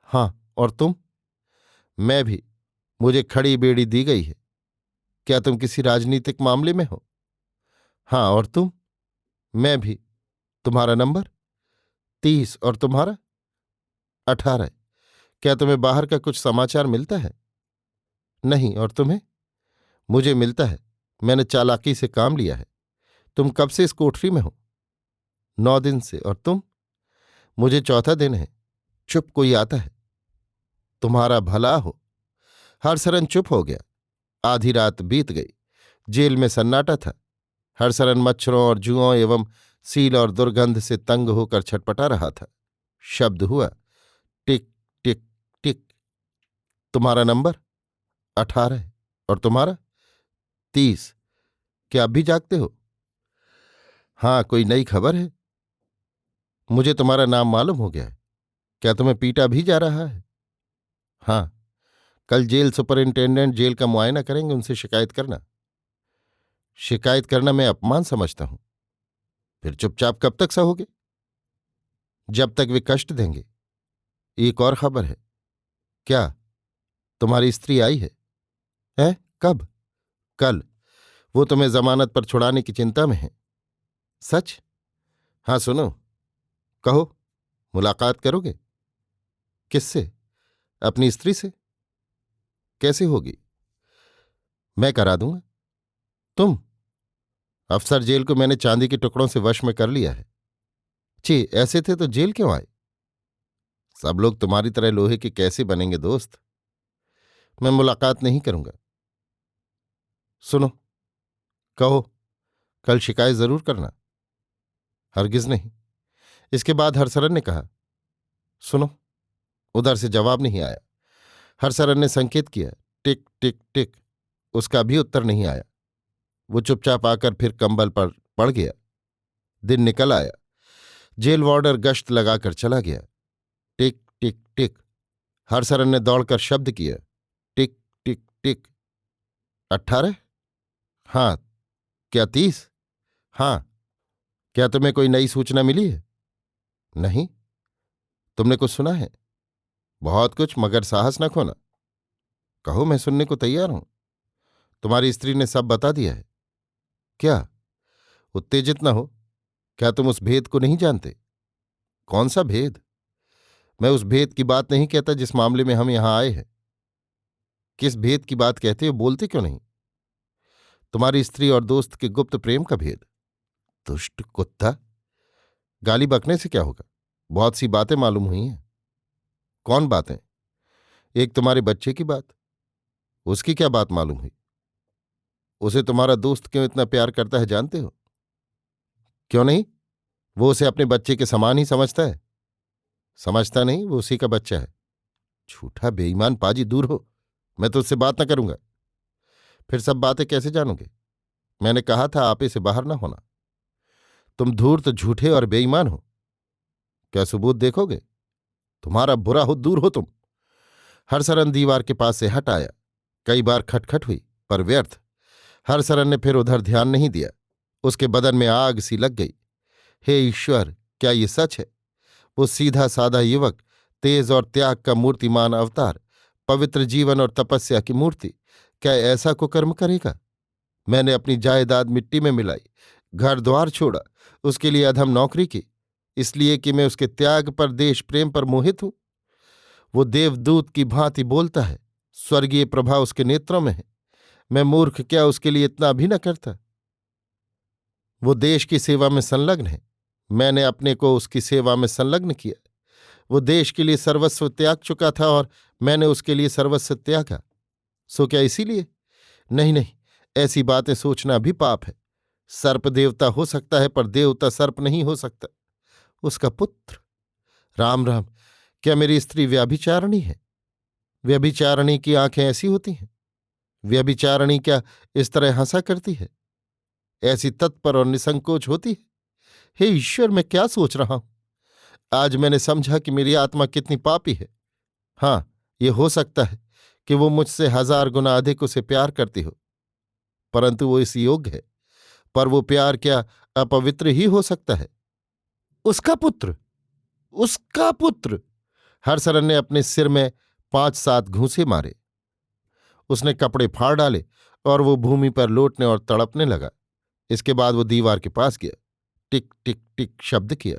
हाँ, और तुम? मैं भी। मुझे खड़ी बेड़ी दी गई है। क्या तुम किसी राजनीतिक मामले में हो? हाँ, और तुम? मैं भी। तुम्हारा नंबर? 30। और तुम्हारा? 18। क्या तुम्हें बाहर का कुछ समाचार मिलता है? नहीं। और तुम्हें? मुझे मिलता है। मैंने चालाकी से काम लिया है। तुम कब से इस कोठरी में हो? 9 दिन से। और तुम? मुझे 4था दिन है। चुप, कोई आता है। तुम्हारा भला हो। हरसरन चुप हो गया। आधी रात बीत गई। जेल में सन्नाटा था। हरसरन मच्छरों और जुओं एवं सील और दुर्गंध से तंग होकर छटपटा रहा था। शब्द हुआ, टिक टिक टिक। तुम्हारा नंबर? 18। और तुम्हारा? 30। क्या अब भी जागते हो? हाँ, कोई नई खबर है? मुझे तुम्हारा नाम मालूम हो गया है। क्या तुम्हें पीटा भी जा रहा है? हाँ, कल जेल सुपरिंटेंडेंट जेल का मुआयना करेंगे, उनसे शिकायत करना। शिकायत करना मैं अपमान समझता हूं। फिर चुपचाप कब तक सहोगे? जब तक वे कष्ट देंगे। एक और खबर है। क्या? तुम्हारी स्त्री आई है? हैं? कब? कल। वो तुम्हें जमानत पर छुड़ाने की चिंता में है। सच? हाँ, सुनो। कहो। मुलाकात करोगे? किससे? अपनी स्त्री से। कैसे होगी? मैं करा दूंगा। तुम? अफसर जेल को मैंने चांदी के टुकड़ों से वश में कर लिया है। छी, ऐसे थे तो जेल क्यों आए? सब लोग तुम्हारी तरह लोहे के कैसे बनेंगे दोस्त? मैं मुलाकात नहीं करूंगा। सुनो। कहो। कल शिकायत जरूर करना। हरगिज नहीं। इसके बाद हरसरन ने कहा। सुनो। उधर से जवाब नहीं आया। हरसरन ने संकेत किया। टिक टिक टिक। उसका भी उत्तर नहीं आया। वो चुपचाप आकर फिर कंबल पर पड़ गया। दिन निकल आया। जेल वार्डर गश्त लगाकर चला गया। टिक टिक टिक। हरसरन ने दौड़कर शब्द किया। टिक टिक टिक। 18? हाँ। क्या 30? हाँ। क्या तुम्हें कोई नई सूचना मिली है? नहीं। तुमने कुछ सुना है? बहुत कुछ, मगर साहस न खोना। कहो, मैं सुनने को तैयार हूं। तुम्हारी स्त्री ने सब बता दिया है। क्या? उत्तेजित न हो। क्या तुम उस भेद को नहीं जानते? कौन सा भेद? मैं उस भेद की बात नहीं कहता जिस मामले में हम यहां आए हैं। किस भेद की बात कहते हो? बोलते क्यों नहीं? तुम्हारी स्त्री और दोस्त के गुप्त प्रेम का भेद। दुष्ट कुत्ता। गाली बकने से क्या होगा? बहुत सी बातें मालूम हुई हैं। कौन बातें? एक तुम्हारे बच्चे की बात। उसकी क्या बात मालूम हुई? उसे तुम्हारा दोस्त क्यों इतना प्यार करता है जानते हो? क्यों नहीं? वो उसे अपने बच्चे के समान ही समझता है। समझता नहीं, वो उसी का बच्चा है। झूठा बेईमान पाजी, दूर हो। मैं तो उससे बात न करूंगा। फिर सब बातें कैसे जानोगे? मैंने कहा था आपे से बाहर ना होना। तुम धूर्त, झूठे और बेईमान हो। क्या सबूत देखोगे? तुम्हारा बुरा हो, दूर हो तुम। हरसरन दीवार के पास से हट आया। कई बार खटखट हुई, पर व्यर्थ। हरसरन ने फिर उधर ध्यान नहीं दिया। उसके बदन में आग सी लग गई। हे ईश्वर, क्या ये सच है? वो सीधा साधा युवक, तेज और त्याग का मूर्तिमान अवतार, पवित्र जीवन और तपस्या की मूर्ति, क्या ऐसा कुकर्म करेगा? मैंने अपनी जायदाद मिट्टी में मिलाई, घर द्वार छोड़ा, उसके लिए अधम नौकरी की, इसलिए कि मैं उसके त्याग पर, देश प्रेम पर मोहित हूं। वो देवदूत की भांति बोलता है, स्वर्गीय प्रभा उसके नेत्रों में है। मैं मूर्ख, क्या उसके लिए इतना भी न करता? वो देश की सेवा में संलग्न है। मैंने अपने को उसकी सेवा में संलग्न किया। वो देश के लिए सर्वस्व त्याग चुका था और मैंने उसके लिए सर्वस्व त्यागा। सो क्या इसीलिए? नहीं नहीं, ऐसी बातें सोचना भी पाप है। सर्प देवता हो सकता है, पर देवता सर्प नहीं हो सकता। उसका पुत्र। राम राम। क्या मेरी स्त्री व्यभिचारिणी है? व्यभिचारिणी की आंखें ऐसी होती हैं? व्यभिचारिणी क्या इस तरह हंसा करती है? ऐसी तत्पर और निसंकोच होती है? हे ईश्वर, मैं क्या सोच रहा हूं? आज मैंने समझा कि मेरी आत्मा कितनी पापी है। हाँ, ये हो सकता है कि वो मुझसे 1000 गुना अधिक उसे प्यार करती हो, परंतु वो इस योग्य है। पर वो प्यार क्या अपवित्र ही हो सकता है? उसका पुत्र। उसका पुत्र। हरसरन ने अपने सिर में 5-7 घूंसे मारे। उसने कपड़े फाड़ डाले और वो भूमि पर लौटने और तड़पने लगा। इसके बाद वो दीवार के पास गया। टिक टिक टिक शब्द किया।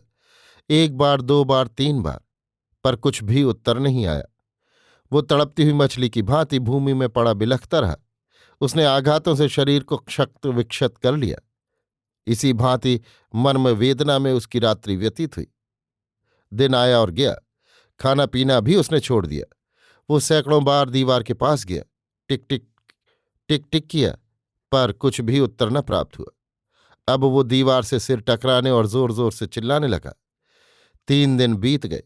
1 बार, 2 बार, 3 बार, पर कुछ भी उत्तर नहीं आया। वो तड़पती हुई मछली की भांति भूमि में पड़ा बिलखता रहा। उसने आघातों से शरीर को क्षत विक्षत कर लिया। इसी भांति मर्म वेदना में उसकी रात्रि व्यतीत हुई। दिन आया और गया। खाना पीना भी उसने छोड़ दिया। वो सैकड़ों बार दीवार के पास गया। टिक टिक टिक टिक किया, पर कुछ भी उत्तर न प्राप्त हुआ। अब वो दीवार से सिर टकराने और जोर जोर से चिल्लाने लगा। 3 दिन बीत गए।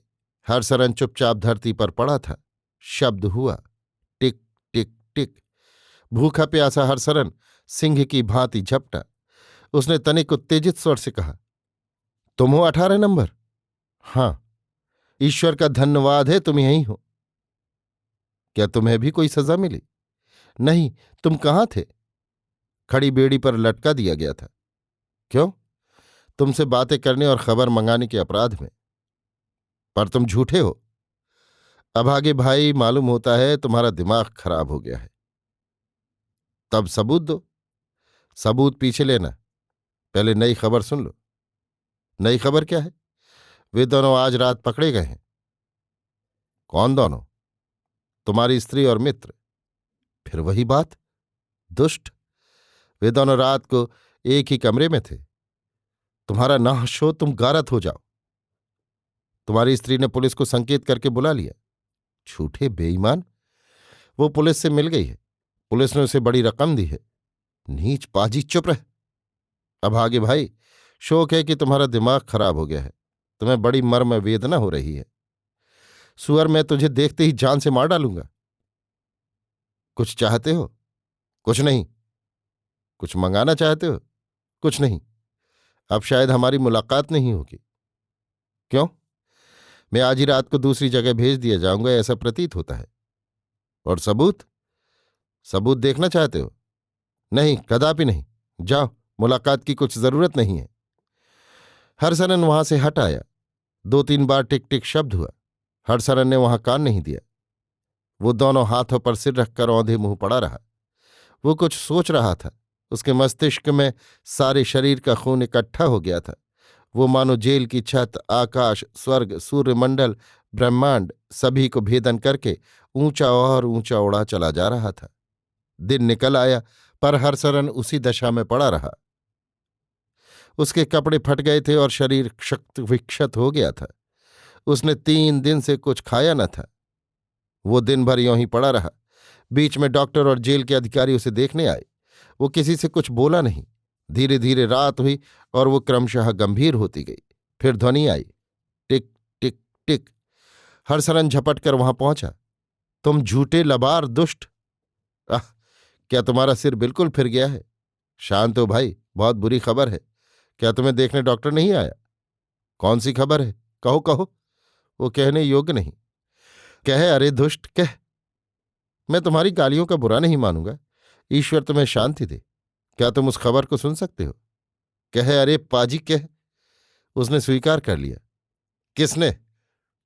हरसरन चुपचाप धरती पर पड़ा था। शब्द हुआ। टिक टिक टिक। भूखा प्यासा हरसरन सिंह की भांति झपटा। उसने तनिक उत्तेजित स्वर से कहा, तुम हो 18 नंबर? हां। ईश्वर का धन्यवाद है तुम यहीं हो। क्या तुम्हें भी कोई सजा मिली? नहीं। तुम कहाँ थे? खड़ी बेड़ी पर लटका दिया गया था। क्यों? तुमसे बातें करने और खबर मंगाने के अपराध में। पर तुम झूठे हो। अभागे भाई, मालूम होता है तुम्हारा दिमाग खराब हो गया है। तब सबूत दो। सबूत पीछे लेना, पहले नई खबर सुन लो। नई खबर क्या है? वे दोनों आज रात पकड़े गए हैं। कौन दोनों? तुम्हारी स्त्री और मित्र। फिर वही बात, दुष्ट। वे दोनों रात को एक ही कमरे में थे। तुम्हारा नाश हो, तुम गारत हो जाओ। तुम्हारी स्त्री ने पुलिस को संकेत करके बुला लिया। झूठे बेईमान। वो पुलिस से मिल गई है। पुलिस ने उसे बड़ी रकम दी है। नीच पाजी, चुप रह। अब आगे भाई, शोक है कि तुम्हारा दिमाग खराब हो गया है। तुम्हें बड़ी मर्म वेदना हो रही है। सुअर, मैं तुझे देखते ही जान से मार डालूंगा। कुछ चाहते हो? कुछ नहीं। कुछ मंगाना चाहते हो? कुछ नहीं। अब शायद हमारी मुलाकात नहीं होगी। क्यों? मैं आज ही रात को दूसरी जगह भेज दिया जाऊंगा, ऐसा प्रतीत होता है। और सबूत? सबूत देखना चाहते हो? नहीं, कदापि नहीं। जाओ, मुलाकात की कुछ जरूरत नहीं है। हरसरन वहां से हट आया। 2-3 बार टिक टिक शब्द हुआ। हरसरन ने वहां कान नहीं दिया। वो दोनों हाथों पर सिर रखकर औंधे मुंह पड़ा रहा। वो कुछ सोच रहा था। उसके मस्तिष्क में सारे शरीर का खून इकट्ठा हो गया था। वो मानो जेल की छत, आकाश, स्वर्ग, सूर्यमंडल, ब्रह्मांड सभी को भेदन करके ऊंचा और ऊंचा उड़ा चला जा रहा था। दिन निकल आया, पर हरसरन उसी दशा में पड़ा रहा। उसके कपड़े फट गए थे और शरीर क्षत विक्षत हो गया था। उसने 3 दिन से कुछ खाया न था। वो दिन भर यों ही पड़ा रहा। बीच में डॉक्टर और जेल के अधिकारी उसे देखने आए। वो किसी से कुछ बोला नहीं। धीरे धीरे रात हुई और वो क्रमशः गंभीर होती गई। फिर ध्वनि आई, टिक टिक टिक। हरसरन झपट कर वहां पहुंचा। तुम झूठे लबार, दुष्ट! आह, क्या तुम्हारा सिर बिल्कुल फिर गया है? शांत हो भाई, बहुत बुरी खबर है। क्या तुम्हें देखने डॉक्टर नहीं आया? कौन सी खबर है? कहो कहो। वो कहने योग्य नहीं। कह, अरे दुष्ट, कह। मैं तुम्हारी गालियों का बुरा नहीं मानूंगा। ईश्वर तुम्हें शांति दे। क्या तुम उस खबर को सुन सकते हो? कह, अरे पाजी, कह। उसने स्वीकार कर लिया। किसने?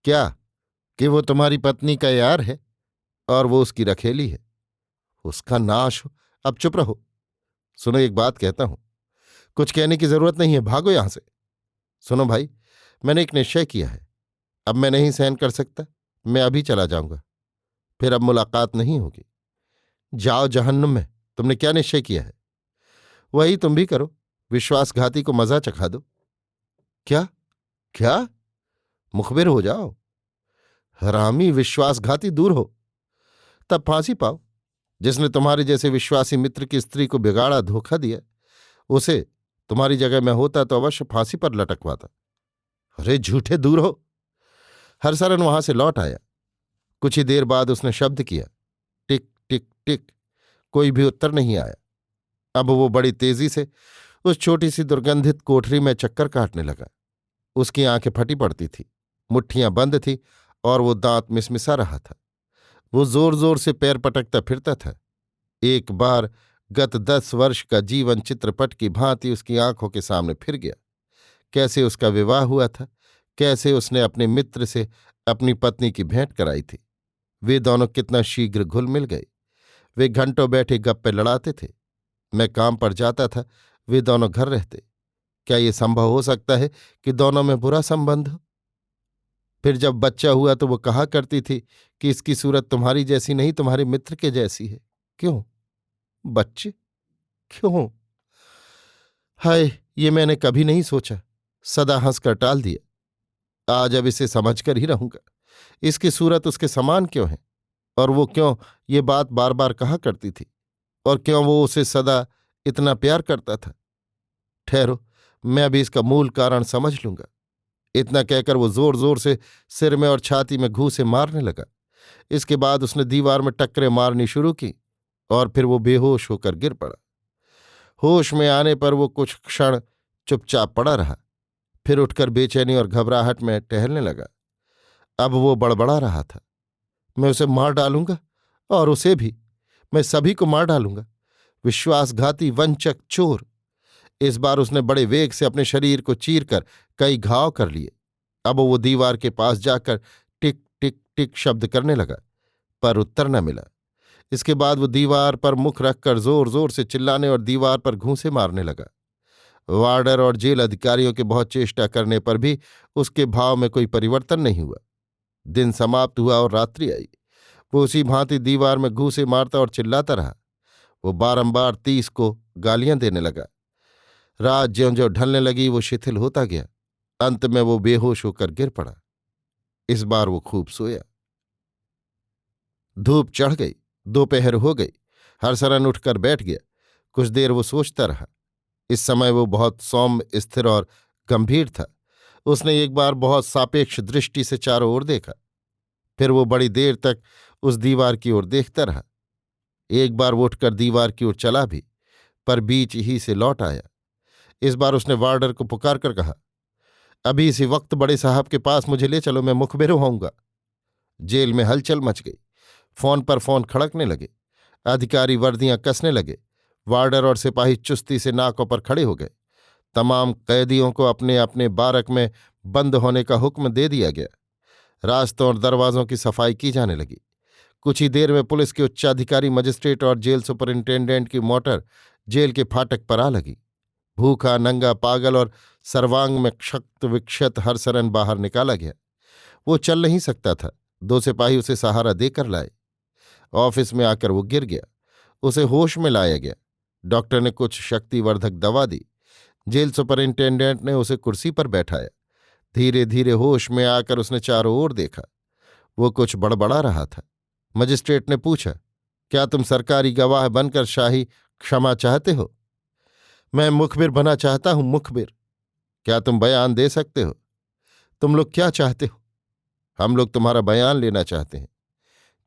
क्या? कि वो तुम्हारी पत्नी का यार है और वो उसकी रखेली है। उसका नाश हो। अब चुप रहो। सुनो, एक बात कहता हूं। कुछ कहने की जरूरत नहीं है, भागो यहां से। सुनो भाई, मैंने एक निश्चय किया है। अब मैं नहीं सहन कर सकता। मैं अभी चला जाऊंगा। फिर अब मुलाकात नहीं होगी। जाओ जहन्नुम में। तुमने क्या निश्चय किया है? वही तुम भी करो। विश्वासघाती को मजा चखा दो। क्या? क्या? मुखबिर हो जाओ। हरामी, विश्वासघाती दूर हो। तब फांसी पाओ। जिसने तुम्हारे जैसे विश्वासी मित्र की स्त्री को बिगाड़ा, धोखा दिया, उसे तुम्हारी जगह में होता तो अवश्य फांसी पर लटकवाता। अरे झूठे, दूर हो। हरसरन वहां से लौट आया। कुछ ही देर बाद उसने शब्द किया, टिक टिक टिक। कोई भी उत्तर नहीं आया। अब वो बड़ी तेजी से उस छोटी सी दुर्गंधित कोठरी में चक्कर काटने लगा। उसकी आंखें फटी पड़ती थी, मुट्ठियां बंद थी और वो दांत मिसमिसा रहा था। वो जोर जोर से पैर पटकता फिरता था। एक बार गत 10 वर्ष का जीवन चित्रपट की भांति उसकी आंखों के सामने फिर गया। कैसे उसका विवाह हुआ था, कैसे उसने अपने मित्र से अपनी पत्नी की भेंट कराई थी। वे दोनों कितना शीघ्र घुल मिल गए। वे घंटों बैठे गप्पे लड़ाते थे। मैं काम पर जाता था, वे दोनों घर रहते। क्या ये संभव हो सकता है कि दोनों में बुरा संबंध हो? फिर जब बच्चा हुआ तो वो कहा करती थी कि इसकी सूरत तुम्हारी जैसी नहीं, तुम्हारे मित्र के जैसी है। क्यों? बच्चे? क्यों? हाय, ये मैंने कभी नहीं सोचा। सदा हंसकर टाल दिया। आज अब इसे समझकर ही रहूंगा। इसकी सूरत उसके समान क्यों है? और वो क्यों ये बात बार बार कहा करती थी? और क्यों वो उसे सदा इतना प्यार करता था? ठहरो, मैं अभी इसका मूल कारण समझ लूंगा। इतना कहकर वो जोर जोर से सिर में और छाती में घूंसे मारने लगा। इसके बाद उसने दीवार में टक्करें मारनी शुरू की और फिर वो बेहोश होकर गिर पड़ा। होश में आने पर वो कुछ क्षण चुपचाप पड़ा रहा, फिर उठकर बेचैनी और घबराहट में टहलने लगा। अब वो बड़बड़ा रहा था, मैं उसे मार डालूंगा, और उसे भी, मैं सभी को मार डालूंगा। विश्वासघाती, वंचक, चोर। इस बार उसने बड़े वेग से अपने शरीर को चीरकर कई घाव कर लिए। अब वो दीवार के पास जाकर टिक टिक टिक शब्द करने लगा, पर उत्तर न मिला। इसके बाद वो दीवार पर मुख रखकर जोर जोर से चिल्लाने और दीवार पर घूंसे मारने लगा। वार्डर और जेल अधिकारियों के बहुत चेष्टा करने पर भी उसके भाव में कोई परिवर्तन नहीं हुआ। दिन समाप्त हुआ और रात्रि आई। वो उसी भांति दीवार में घूंसे मारता और चिल्लाता रहा। वो बारंबार 30 को गालियां देने लगा। रात ज्यों ज्यों ढलने लगी वो शिथिल होता गया। अंत में वो बेहोश होकर गिर पड़ा। इस बार वो खूब सोया। धूप चढ़ गई, दोपहर हो गई। हरसरन उठकर बैठ गया। कुछ देर वो सोचता रहा। इस समय वो बहुत सौम्य, स्थिर और गंभीर था। उसने एक बार बहुत सापेक्ष दृष्टि से चारों ओर देखा। फिर वो बड़ी देर तक उस दीवार की ओर देखता रहा। एक बार वो उठकर दीवार की ओर चला भी, पर बीच ही से लौट आया। इस बार उसने वार्डर को पुकार कर कहा, अभी इसी वक्त बड़े साहब के पास मुझे ले चलो, मैं मुखबिर होऊंगा। जेल में हलचल मच गई। फोन पर फोन खड़कने लगे। अधिकारी वर्दियां कसने लगे। वार्डर और सिपाही चुस्ती से नाकों पर खड़े हो गए। तमाम कैदियों को अपने अपने बारक में बंद होने का हुक्म दे दिया गया। रास्तों और दरवाजों की सफाई की जाने लगी। कुछ ही देर में पुलिस के उच्चाधिकारी, मजिस्ट्रेट और जेल सुपरिंटेंडेंट की मोटर जेल के फाटक पर आ लगी। भूखा, नंगा, पागल और सर्वांग में क्षत विक्षत हरसरन बाहर निकाला गया। वो चल नहीं सकता था। 2 सिपाही उसे सहारा देकर लाए। ऑफिस में आकर वो गिर गया। उसे होश में लाया गया। डॉक्टर ने कुछ शक्तिवर्धक दवा दी। जेल सुपरिंटेंडेंट ने उसे कुर्सी पर बैठाया। धीरे धीरे होश में आकर उसने चारों ओर देखा। वो कुछ बड़बड़ा रहा था। मजिस्ट्रेट ने पूछा, क्या तुम सरकारी गवाह बनकर शाही क्षमा चाहते हो? मैं मुखबिर बना चाहता हूं, मुखबिर। क्या तुम बयान दे सकते हो? तुम लोग क्या चाहते हो? हम लोग तुम्हारा बयान लेना चाहते हैं।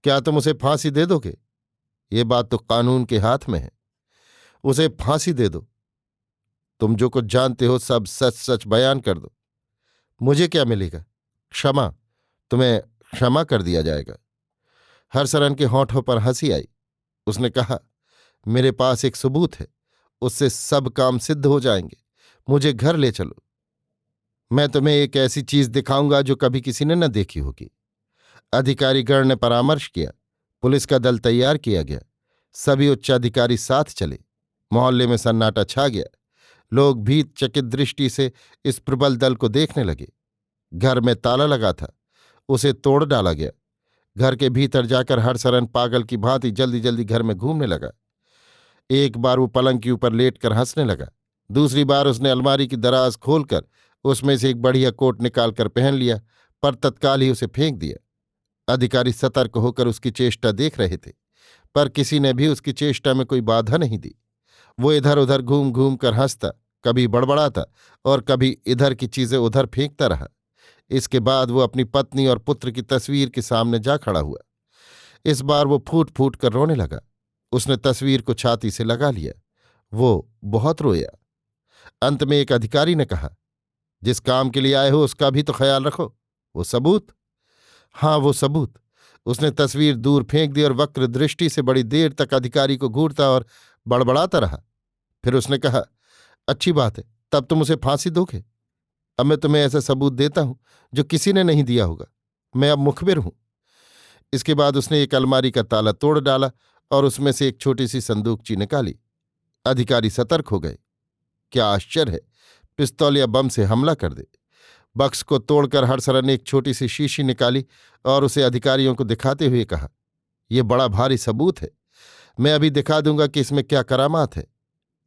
क्या तुम उसे फांसी दे दोगे? ये बात तो कानून के हाथ में है। उसे फांसी दे दो। तुम जो कुछ जानते हो सब सच सच बयान कर दो। मुझे क्या मिलेगा? क्षमा। तुम्हें क्षमा कर दिया जाएगा। हरसरन के होंठों पर हंसी आई। उसने कहा, मेरे पास एक सबूत है, उससे सब काम सिद्ध हो जाएंगे। मुझे घर ले चलो। मैं तुम्हें एक ऐसी चीज दिखाऊंगा जो कभी किसी ने न देखी होगी। अधिकारीगण ने परामर्श किया। पुलिस का दल तैयार किया गया। सभी उच्चाधिकारी साथ चले। मोहल्ले में सन्नाटा छा गया। लोग भीत चकित दृष्टि से इस प्रबल दल को देखने लगे। घर में ताला लगा था, उसे तोड़ डाला गया। घर के भीतर जाकर हरसरन पागल की भांति जल्दी जल्दी घर में घूमने लगा। एक बार वो पलंग के ऊपर लेटकर हंसने लगा। दूसरी बार उसने अलमारी की दराज खोलकर उसमें से एक बढ़िया कोट निकालकर पहन लिया, पर तत्काल ही उसे फेंक दिया। अधिकारी सतर्क होकर उसकी चेष्टा देख रहे थे, पर किसी ने भी उसकी चेष्टा में कोई बाधा नहीं दी। वो इधर उधर घूम घूम कर हंसता, कभी बड़बड़ाता और कभी इधर की चीजें उधर फेंकता रहा। इसके बाद वो अपनी पत्नी और पुत्र की तस्वीर के सामने जा खड़ा हुआ। इस बार वो फूट फूट कर रोने लगा। उसने तस्वीर को छाती से लगा लिया। वो बहुत रोया। अंत में एक अधिकारी ने कहा, जिस काम के लिए आए हो उसका भी तो ख्याल रखो। वो सबूत? हाँ, वो सबूत। उसने तस्वीर दूर फेंक दी और वक्र दृष्टि से बड़ी देर तक अधिकारी को घूरता और बड़बड़ाता रहा। फिर उसने कहा, अच्छी बात है, तब तुम उसे फांसी दोगे। अब मैं तुम्हें ऐसा सबूत देता हूं जो किसी ने नहीं दिया होगा। मैं अब मुखबिर हूं। इसके बाद उसने एक अलमारी का ताला तोड़ डाला और उसमें से एक छोटी सी संदूकची निकाली। अधिकारी सतर्क हो गए। क्या आश्चर्य है, पिस्तौल या बम से हमला कर दे। बक्स को तोड़कर हरसरन ने एक छोटी सी शीशी निकाली और उसे अधिकारियों को दिखाते हुए कहा, यह बड़ा भारी सबूत है। मैं अभी दिखा दूंगा कि इसमें क्या करामात है।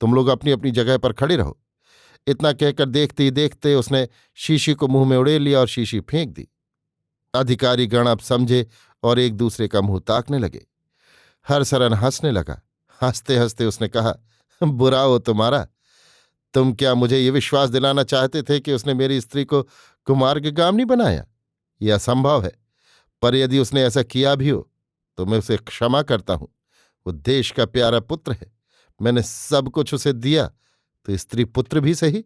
तुम लोग अपनी अपनी जगह पर खड़े रहो। इतना कहकर देखते ही देखते उसने शीशी को मुंह में उड़ेल लिया और शीशी फेंक दी। अधिकारी गण अब समझे और एक दूसरे का मुंह ताकने लगे। हरसरन हंसने लगा। हंसते हंसते उसने कहा, बुरा हो तुम्हारा। तुम क्या मुझे ये विश्वास दिलाना चाहते थे कि उसने मेरी स्त्री को कुमार्गगामिनी बनाया? यह असंभव है। पर यदि उसने ऐसा किया भी हो तो मैं उसे क्षमा करता हूं। वो देश का प्यारा पुत्र है। मैंने सब कुछ उसे दिया तो स्त्री पुत्र भी सही।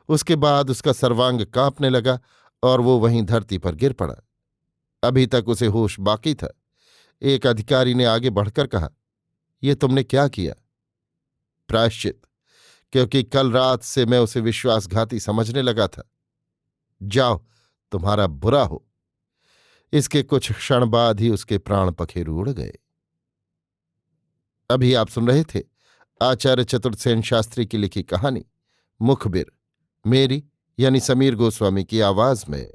उसके बाद उसका सर्वांग कांपने लगा और वो वहीं धरती पर गिर पड़ा। अभी तक उसे होश बाकी था। एक अधिकारी ने आगे बढ़कर कहा, ये तुमने क्या किया? प्रायश्चित, क्योंकि कल रात से मैं उसे विश्वासघाती समझने लगा था। जाओ, तुम्हारा बुरा हो। इसके कुछ क्षण बाद ही उसके प्राण पखेरु उड़ गए। अभी आप सुन रहे थे आचार्य चतुर्सेन शास्त्री की लिखी कहानी मुखबिर, मेरी यानी समीर गोस्वामी की आवाज में।